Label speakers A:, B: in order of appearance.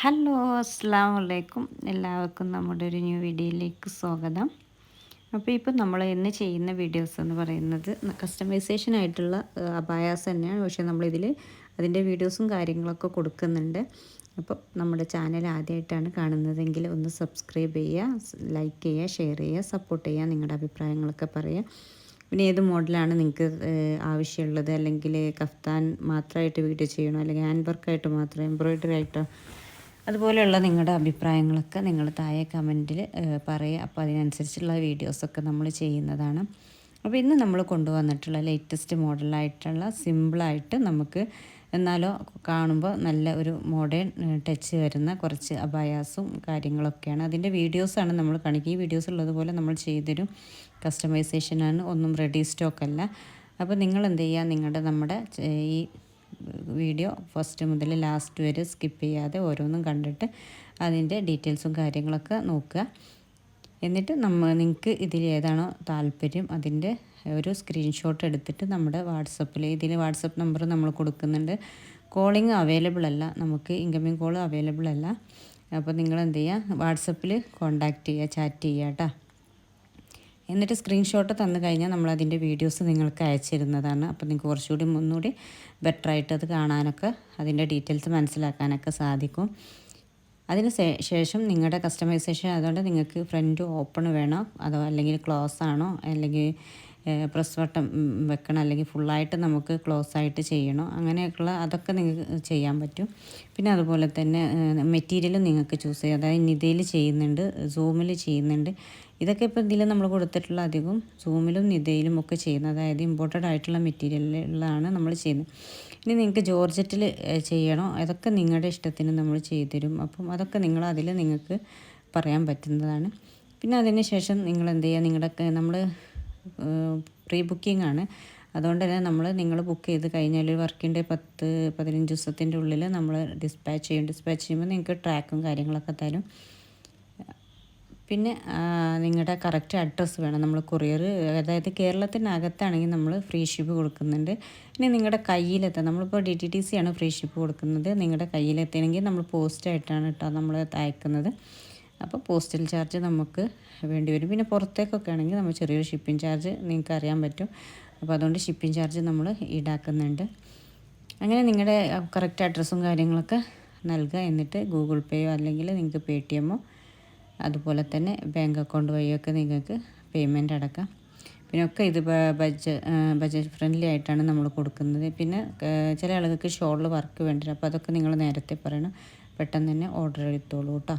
A: Hello അസ്സലാമു അലൈക്കും. എല്ലാവർക്കും നമ്മുടെ ഒരു ന്യൂ വീഡിയോയിലേക്ക് സ്വാഗതം. അപ്പോൾ ഇപ്പോൾ നമ്മൾ ഇന്ന് ചെയ്യുന്ന വീഡിയോസ് എന്ന് പറയുന്നത് കസ്റ്റമൈസേഷൻ ആയിട്ടുള്ള അബായാസ് തന്നെയാണ്. പക്ഷേ നമ്മളിതിൽ അതിൻ്റെ വീഡിയോസും കാര്യങ്ങളൊക്കെ കൊടുക്കുന്നുണ്ട്. അപ്പോൾ നമ്മുടെ ചാനൽ ആദ്യമായിട്ടാണ് കാണുന്നതെങ്കിൽ ഒന്ന് സബ്സ്ക്രൈബ് ചെയ്യുക, ലൈക്ക് ചെയ്യുക, ഷെയർ ചെയ്യുക, സപ്പോർട്ട് ചെയ്യുക, നിങ്ങളുടെ അഭിപ്രായങ്ങളൊക്കെ പറയുക. പിന്നെ ഏത് മോഡലാണ് നിങ്ങൾക്ക് ആവശ്യമുള്ളത്, അല്ലെങ്കിൽ കഫ്താൻ മാത്രമായിട്ട് വീഡിയോ ചെയ്യണോ, അല്ലെങ്കിൽ ഹാൻഡ് വർക്കായിട്ട് മാത്രം, എംബ്രോയ്ഡറി ആയിട്ടോ, അതുപോലെയുള്ള നിങ്ങളുടെ അഭിപ്രായങ്ങളൊക്കെ നിങ്ങൾ താഴെ കമൻറ്റിൽ പറയുക. അപ്പോൾ അതിനനുസരിച്ചുള്ള വീഡിയോസൊക്കെ നമ്മൾ ചെയ്യുന്നതാണ്. അപ്പോൾ ഇന്ന് നമ്മൾ കൊണ്ടുവന്നിട്ടുള്ള ലേറ്റസ്റ്റ് മോഡലായിട്ടുള്ള സിമ്പിളായിട്ട് നമുക്ക് എന്നാലോ കാണുമ്പോൾ നല്ല ഒരു മോഡേൺ ടച്ച് വരുന്ന കുറച്ച് അബായാസും കാര്യങ്ങളൊക്കെയാണ്. അതിൻ്റെ വീഡിയോസാണ് നമ്മൾ കാണിക്കുക. ഈ വീഡിയോസ് ഉള്ളതുപോലെ നമ്മൾ ചെയ്തൊരു കസ്റ്റമൈസേഷനാണ്, ഒന്നും റെഡി സ്റ്റോക്കല്ല. അപ്പോൾ നിങ്ങൾ എന്ത് ചെയ്യുക, നമ്മുടെ ഈ വീഡിയോ ഫസ്റ്റ് മുതൽ ലാസ്റ്റ് വരെ സ്കിപ്പ് ചെയ്യാതെ ഓരോന്നും കണ്ടിട്ട് അതിൻ്റെ ഡീറ്റെയിൽസും കാര്യങ്ങളൊക്കെ നോക്കുക. എന്നിട്ട് നിങ്ങൾക്ക് ഇതിൽ ഏതാണോ താല്പര്യം അതിൻ്റെ ഒരു സ്ക്രീൻഷോട്ട് എടുത്തിട്ട് നമ്മുടെ വാട്സപ്പിൽ, ഇതിൽ വാട്സപ്പ് നമ്പർ നമ്മൾ കൊടുക്കുന്നുണ്ട്. കോളിങ് അവൈലബിൾ അല്ല, നമുക്ക് ഇൻകമിങ് കോൾ അവൈലബിൾ അല്ല. അപ്പോൾ നിങ്ങൾ എന്ത് ചെയ്യുക, വാട്സപ്പിൽ കോൺടാക്റ്റ് ചെയ്യുക, ചാറ്റ് ചെയ്യുക കേട്ടോ. എന്നിട്ട് സ്ക്രീൻഷോട്ട് തന്നു കഴിഞ്ഞാൽ നമ്മളതിൻ്റെ വീഡിയോസ് നിങ്ങൾക്ക് അയച്ചിരുന്നതാണ്. അപ്പോൾ നിങ്ങൾക്ക് കുറച്ചുകൂടി ഒന്നുകൂടി ബെറ്ററായിട്ട് അത് കാണാനൊക്കെ അതിൻ്റെ ഡീറ്റെയിൽസ് മനസ്സിലാക്കാനൊക്കെ സാധിക്കും. അതിന് ശേഷം നിങ്ങളുടെ കസ്റ്റമൈസേഷൻ അതുകൊണ്ട് നിങ്ങൾക്ക് ഫ്രണ്ട് ഓപ്പൺ വേണോ അതോ അല്ലെങ്കിൽ ക്ലോസ് ആണോ, അല്ലെങ്കിൽ പ്രസ് ബട്ടൺ വെക്കണം, അല്ലെങ്കിൽ ഫുള്ളായിട്ട് നമുക്ക് ക്ലോസ് ആയിട്ട് ചെയ്യണോ, അങ്ങനെയൊക്കെയുള്ള അതൊക്കെ നിങ്ങൾക്ക് ചെയ്യാൻ പറ്റും. പിന്നെ അതുപോലെ തന്നെ മെറ്റീരിയൽ നിങ്ങൾക്ക് ചൂസ് ചെയ്യാം. അതായത് നിതയിൽ ചെയ്യുന്നുണ്ട്, സൂമിൽ ചെയ്യുന്നുണ്ട്. ഇതൊക്കെ ഇപ്പോൾ ഇതിൽ നമ്മൾ കൊടുത്തിട്ടുള്ള അധികം സൂമിലും നിതയിലും ഒക്കെ ചെയ്യുന്നത്, അതായത് ഇമ്പോർട്ടഡ് ആയിട്ടുള്ള മെറ്റീരിയലുകളാണ് നമ്മൾ ചെയ്യുന്നത്. ഇനി നിങ്ങൾക്ക് ജോർജറ്റിൽ ചെയ്യണോ, അതൊക്കെ നിങ്ങളുടെ ഇഷ്ടത്തിന് നമ്മൾ ചെയ്തു തരും. അപ്പം അതൊക്കെ അതിൽ നിങ്ങൾക്ക് പറയാൻ പറ്റുന്നതാണ്. പിന്നെ അതിന് ശേഷം നിങ്ങൾ എന്ത് ചെയ്യുക, നമ്മൾ പ്രീ ബുക്കിംഗ് ആണ്. അതുകൊണ്ട് തന്നെ നിങ്ങൾ ബുക്ക് ചെയ്ത് കഴിഞ്ഞാൽ വർക്കിൻ്റെ 10-15 ദിവസത്തിൻ്റെ ഉള്ളിൽ നമ്മൾ ഡിസ്പാച്ച് ചെയ്യുമ്പോൾ നിങ്ങൾക്ക് ട്രാക്കും കാര്യങ്ങളൊക്കെ തരും. പിന്നെ നിങ്ങളുടെ കറക്റ്റ് അഡ്രസ്സ് വേണം. നമ്മൾ കൊറിയർ, അതായത് കേരളത്തിനകത്താണെങ്കിൽ നമ്മൾ ഫ്രീ ഷിപ്പ് കൊടുക്കുന്നുണ്ട്. ഇനി നിങ്ങളുടെ കയ്യിലെത്താൻ, നമ്മളിപ്പോൾ DTDC ആണ് ഫ്രീ ഷിപ്പ് കൊടുക്കുന്നത്. നിങ്ങളുടെ കയ്യിലെത്തണമെങ്കിൽ നമ്മൾ പോസ്റ്റായിട്ടാണ് കേട്ടോ നമ്മൾ അയക്കുന്നത്. അപ്പോൾ പോസ്റ്റൽ ചാർജ് നമുക്ക് വേണ്ടി വരും. പിന്നെ പുറത്തേക്കൊക്കെ ആണെങ്കിൽ നമ്മൾ ചെറിയൊരു ഷിപ്പിംഗ് ചാർജ് നിങ്ങൾക്ക് അറിയാൻ പറ്റും. അപ്പോൾ അതുകൊണ്ട് ഷിപ്പിംഗ് ചാർജ് നമ്മൾ ഈടാക്കുന്നുണ്ട്. അങ്ങനെ നിങ്ങളുടെ കറക്റ്റ് അഡ്രസ്സും കാര്യങ്ങളൊക്കെ നൽകുക. എന്നിട്ട് ഗൂഗിൾ പേയോ അല്ലെങ്കിൽ നിങ്ങൾക്ക് PTM അതുപോലെ തന്നെ ബാങ്ക് അക്കൗണ്ട് വഴിയൊക്കെ നിങ്ങൾക്ക് പേയ്മെൻറ്റ് അടക്കാം. പിന്നെ ഒക്കെ ഇത് ബഡ്ജറ്റ് ഫ്രണ്ട്ലി ആയിട്ടാണ് നമ്മൾ കൊടുക്കുന്നത്. പിന്നെ ചില ആളുകൾക്ക് ഷോളിൽ വർക്ക് വേണ്ടി, അപ്പോൾ അതൊക്കെ നിങ്ങൾ നേരത്തെ പറയണം, പെട്ടെന്ന് തന്നെ ഓർഡർ എടുത്തോളൂ കേട്ടോ.